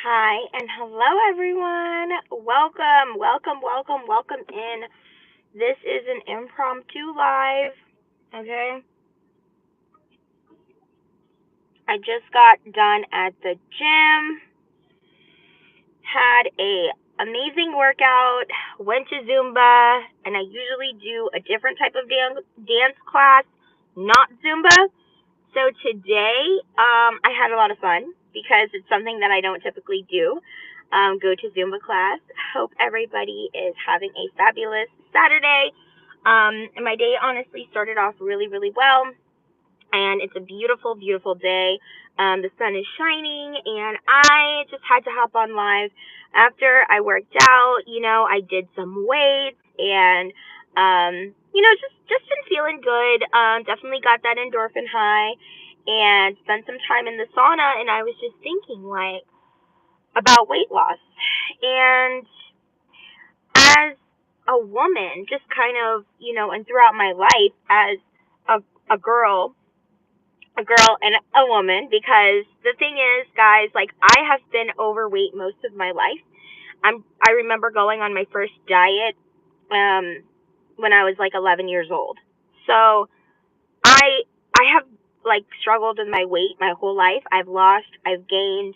Hi and hello everyone. Welcome in. This is an impromptu live. Okay. I just got done at the gym. Had a amazing workout. Went to Zumba, and I usually do a different type of dance class, not Zumba. So today, I had a lot of fun because it's something that I don't typically do. Go to Zumba class. Hope everybody is having a fabulous Saturday. And my day honestly started off really, really well. And it's a beautiful, beautiful day. The sun is shining, and I just had to hop on live after I worked out. I did some weights, and just been feeling good. Definitely got that endorphin high, and spent some time in the sauna. And I was just thinking, like, about weight loss, and as a woman, just kind of, and throughout my life as a girl and a woman, because the thing is, guys, like, I have been overweight most of my life. I remember going on my first diet when I was like 11 years old. So I have like struggled with my weight my whole life. I've lost, I've gained,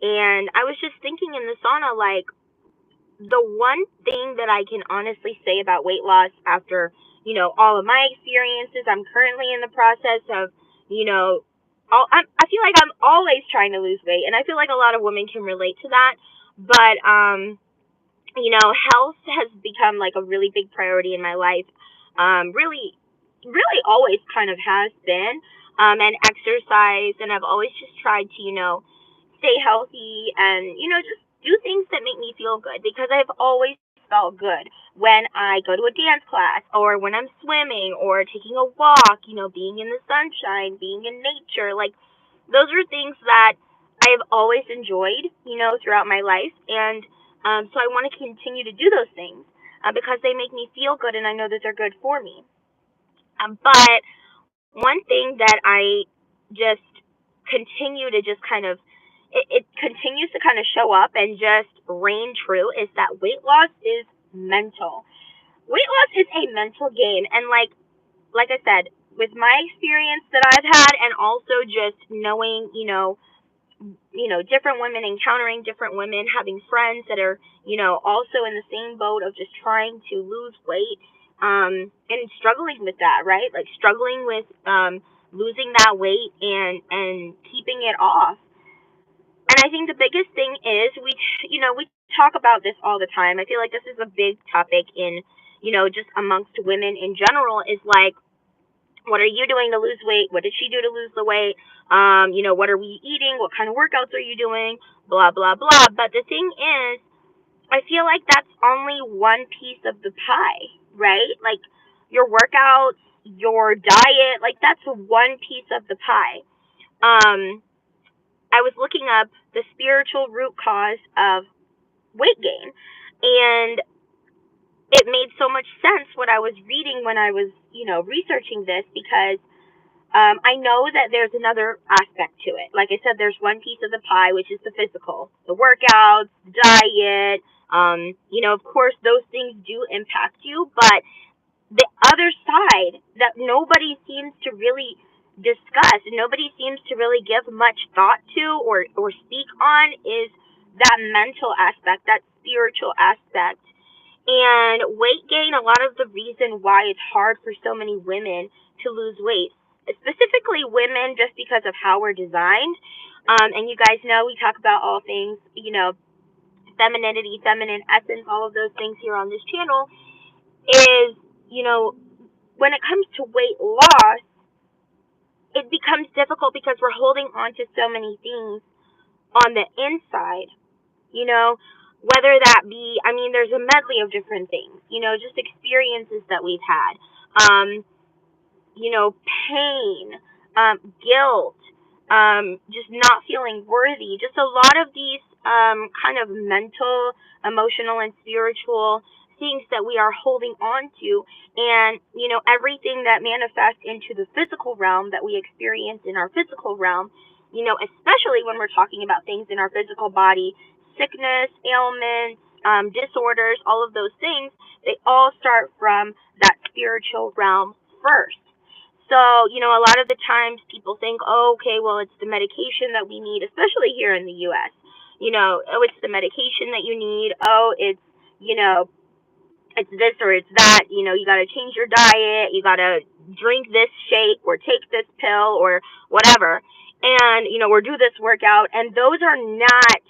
and I was just thinking in the sauna, like, the one thing that I can honestly say about weight loss after, all of my experiences, I'm currently in the process of, you know, I feel like I'm always trying to lose weight, and I feel like a lot of women can relate to that. But, health has become like a really big priority in my life. Really, really always kind of has been. And exercise, and I've always just tried to, stay healthy and, just do things that make me feel good, because I've always felt good when I go to a dance class, or when I'm swimming or taking a walk, being in the sunshine, being in nature. Like, those are things that I've always enjoyed, throughout my life. And so I want to continue to do those things because they make me feel good, and I know that they're good for me. But one thing that I just continue to just kind of, it continues to kind of show up and just reign true, is that weight loss is mental. Weight loss is a mental game. And like I said, with my experience that I've had, and also just knowing, different women, encountering different women, having friends that are, also in the same boat of just trying to lose weight, and struggling with that, right? Like, struggling with, losing that weight and keeping it off. And I think the biggest thing is we talk about this all the time. I feel like this is a big topic in, just amongst women in general, is like, what are you doing to lose weight? What did she do to lose the weight? What are we eating? What kind of workouts are you doing? Blah, blah, blah. But the thing is, I feel like that's only one piece of the pie, right? Like, your workouts, your diet, like, that's one piece of the pie. Um, I was looking up the spiritual root cause of weight gain, and it made so much sense what I was reading when I was, researching this, because I know that there's another aspect to it. Like I said, there's one piece of the pie, which is the physical, the workouts, the diet. Of course, those things do impact you, but the other side that nobody seems to really discuss, nobody seems to really give much thought to, or speak on, is that mental aspect, that spiritual aspect. And weight gain, a lot of the reason why it's hard for so many women to lose weight, specifically women, just because of how we're designed. And you guys know we talk about all things, femininity, feminine essence, all of those things here on this channel, is, you know, when it comes to weight loss, it becomes difficult because we're holding on to so many things on the inside, you know, whether that be, I mean, there's a medley of different things, just experiences that we've had, um, pain, guilt, just not feeling worthy, just a lot of these kind of mental, emotional, and spiritual things that we are holding on to. And, everything that manifests into the physical realm that we experience in our physical realm, especially when we're talking about things in our physical body, sickness, ailments, disorders, all of those things, they all start from that spiritual realm first. So, a lot of the times people think, oh, okay, well, it's the medication that we need, especially here in the U.S. Oh, it's the medication that you need. Oh, you know, it's this or it's that. You got to change your diet. You got to drink this shake or take this pill or whatever. And, or do this workout. And those are not,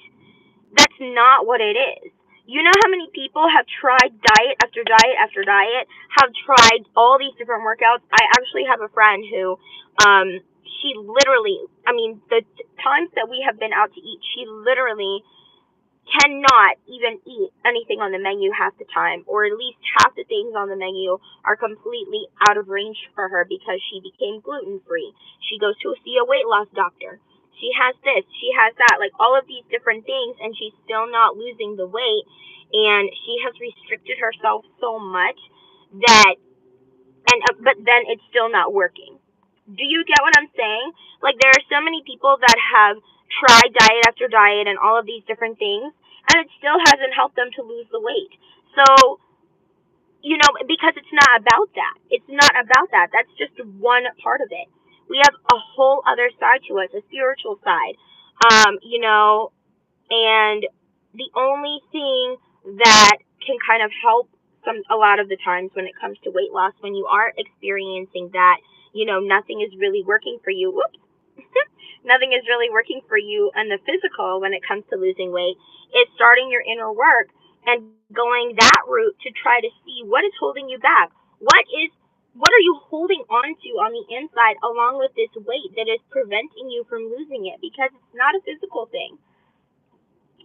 that's not what it is. You know how many people have tried diet after diet after diet, have tried all these different workouts? I actually have a friend who, she literally, the times that we have been out to eat, she literally cannot even eat anything on the menu half the time, or at least half the things on the menu are completely out of range for her because she became gluten free. She goes to see a weight loss doctor. She has this, she has that, like all of these different things, and she's still not losing the weight. And she has restricted herself so much that, but then it's still not working. Do you get what I'm saying? Like, there are so many people that have tried diet after diet and all of these different things, and it still hasn't helped them to lose the weight. So, because it's not about that. It's not about that. That's just one part of it. We have a whole other side to us, a spiritual side. And the only thing that can kind of help a lot of the times when it comes to weight loss, when you are experiencing that, nothing is really working for you. Whoops. Nothing is really working for you in the physical when it comes to losing weight, is starting your inner work and going that route to try to see what is holding you back. What are you holding on to on the inside along with this weight that is preventing you from losing it? Because it's not a physical thing.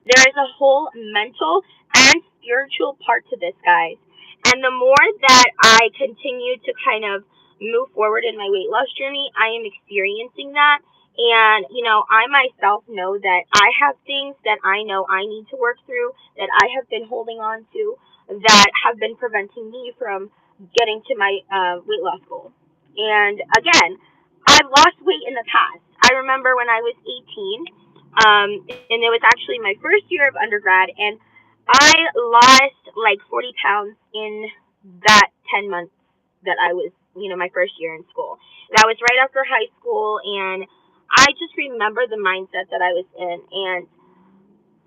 There is a whole mental and spiritual part to this, guys. And the more that I continue to kind of move forward in my weight loss journey, I am experiencing that. And, I myself know that I have things that I know I need to work through, that I have been holding on to, that have been preventing me from getting to my weight loss goal. And again, I've lost weight in the past. I remember when I was 18, and it was actually my first year of undergrad, and I lost like 40 pounds in that 10 months that I was, my first year in school. That was right after high school, and I just remember the mindset that I was in, and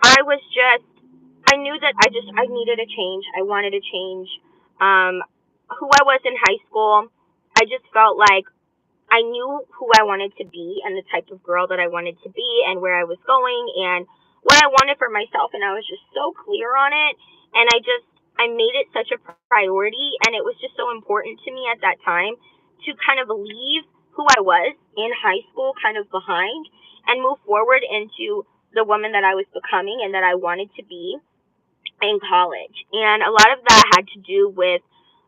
I was just, I knew that I needed a change. I wanted to change who I was in high school. I just felt like I knew who I wanted to be and the type of girl that I wanted to be and where I was going and what I wanted for myself. And I was just so clear on it. And I made it such a priority. And it was just so important to me at that time to kind of leave who I was in high school kind of behind and move forward into the woman that I was becoming and that I wanted to be in college. And a lot of that had to do with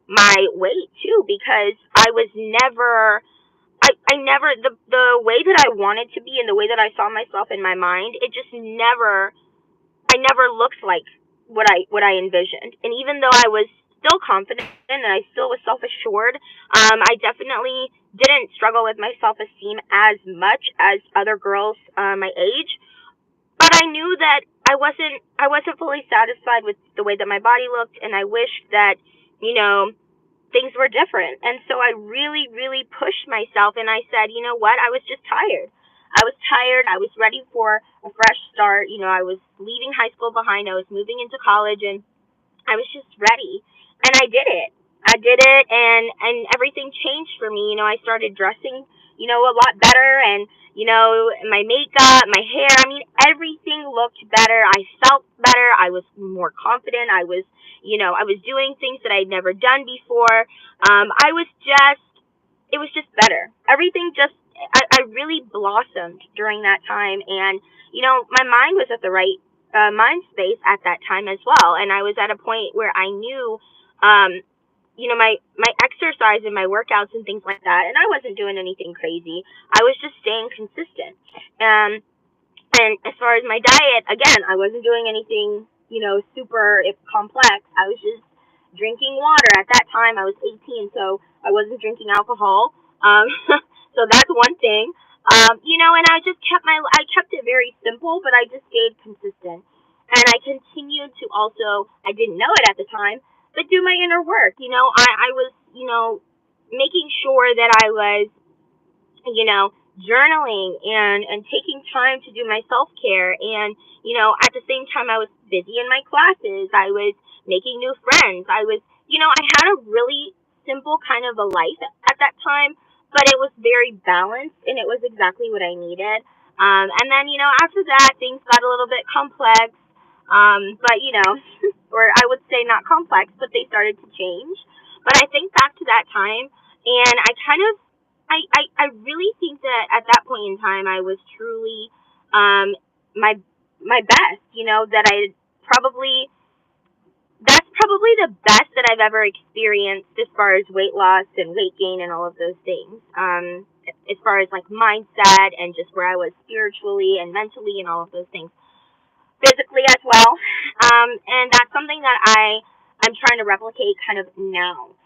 my weight too, because I never, the way that I wanted to be and the way that I saw myself in my mind, it just never, I never looked like what I envisioned. And even though I was still confident and I still was self-assured, I definitely didn't struggle with my self-esteem as much as other girls my age. But I knew that I wasn't fully satisfied with the way that my body looked, and I wished that, you know, things were different. And so I really, really pushed myself, and I said, you know what? I was just tired. I was tired. I was ready for a fresh start. I was leaving high school behind. I was moving into college, and I was just ready. And I did it. I did it, and everything changed for me. I started dressing, a lot better, and my makeup, my hair. Everything looked better. I felt better. I was more confident. I was doing things that I'd never done before. It was just better. Everything I really blossomed during that time. And, my mind was at the right mind space at that time as well. And I was at a point where I knew, my exercise and my workouts and things like that. And I wasn't doing anything crazy. I was just staying consistent. And as far as my diet, again, I wasn't doing anything, super complex. I was just drinking water. At that time, I was 18, so I wasn't drinking alcohol. So that's one thing. And I kept it very simple, but I just stayed consistent. And I continued to also, I didn't know it at the time, but do my inner work. I was, making sure that I was, journaling and taking time to do my self care. And, at the same time, I was busy in my classes. I was making new friends. I had a really simple kind of a life at that time, but it was very balanced and it was exactly what I needed. And then, after that, things got a little bit complex. But, or I would say not complex, but they started to change. But I think back to that time and I really think that at that point in time I was truly my best, that I probably that's probably the best that I've ever experienced as far as weight loss and weight gain and all of those things. As far as like mindset and just where I was spiritually and mentally and all of those things physically as well. And that's something that I'm trying to replicate kind of now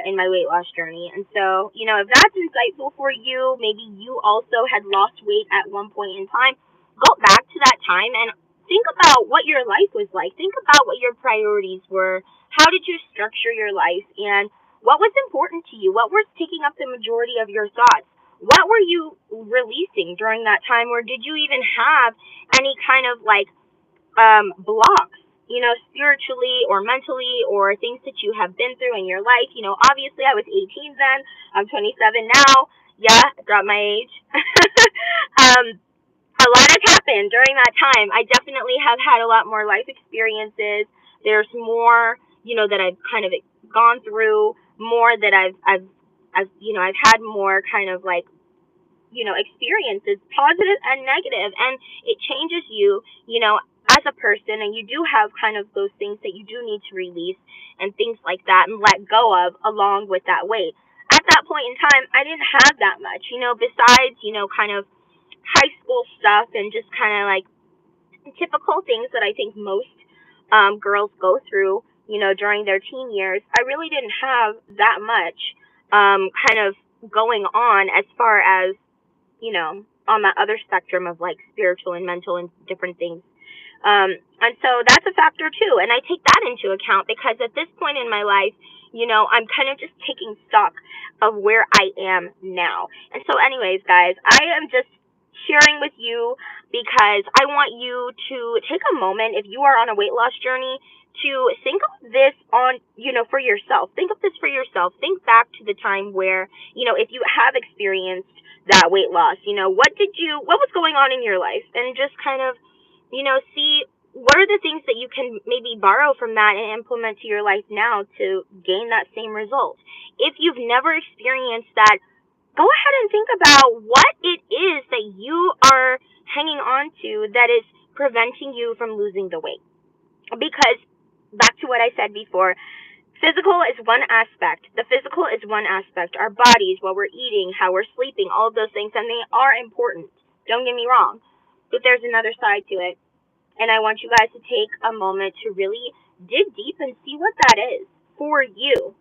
in my weight loss journey. And so, if that's insightful for you, maybe you also had lost weight at one point in time, go back to that time and think about what your life was like. Think about what your priorities were. How did you structure your life? And what was important to you? What was taking up the majority of your thoughts? What were you releasing during that time? Or did you even have any kind of like blocks, spiritually or mentally, or things that you have been through in your life? Obviously I was 18 then. I'm 27 now. Yeah, I dropped my age. um, a lot has happened during that time. I definitely have had a lot more life experiences. There's more, that I've kind of gone through, more that I've had more kind of like experiences, positive and negative, and it changes you, as a person, and you do have kind of those things that you do need to release and things like that and let go of along with that weight. At that point in time, I didn't have that much, besides, kind of high school stuff and just kind of like typical things that I think most girls go through, during their teen years. I really didn't have that much kind of going on as far as on that other spectrum of like spiritual and mental and different things. And so that's a factor too. And I take that into account because at this point in my life, I'm kind of just taking stock of where I am now. And so, anyways, guys, I am just sharing with you because I want you to take a moment if you are on a weight loss journey to think of this on, for yourself. Think of this for yourself. Think back to the time where, if you have experienced that weight loss, what was going on in your life, and just kind of, see what are the things that you can maybe borrow from that and implement to your life now to gain that same result. If you've never experienced that, go ahead and think about what it is that you are hanging on to that is preventing you from losing the weight. Because back to what I said before, physical is one aspect. The physical is one aspect. Our bodies, what we're eating, how we're sleeping, all of those things, and they are important. Don't get me wrong. But there's another side to it. And I want you guys to take a moment to really dig deep and see what that is for you,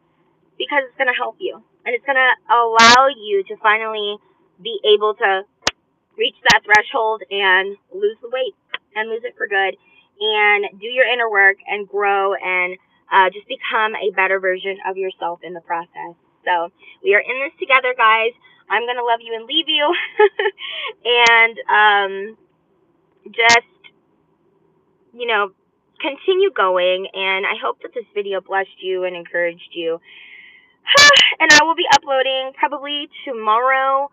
because it's going to help you. And it's going to allow you to finally be able to reach that threshold and lose the weight and lose it for good and do your inner work and grow and just become a better version of yourself in the process. So we are in this together, guys. I'm going to love you and leave you. And just, continue going. And I hope that this video blessed you and encouraged you. And I will be uploading probably tomorrow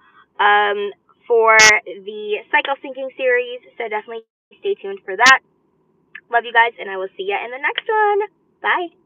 for the Psycho Thinking series. So definitely stay tuned for that. Love you guys, and I will see you in the next one. Bye.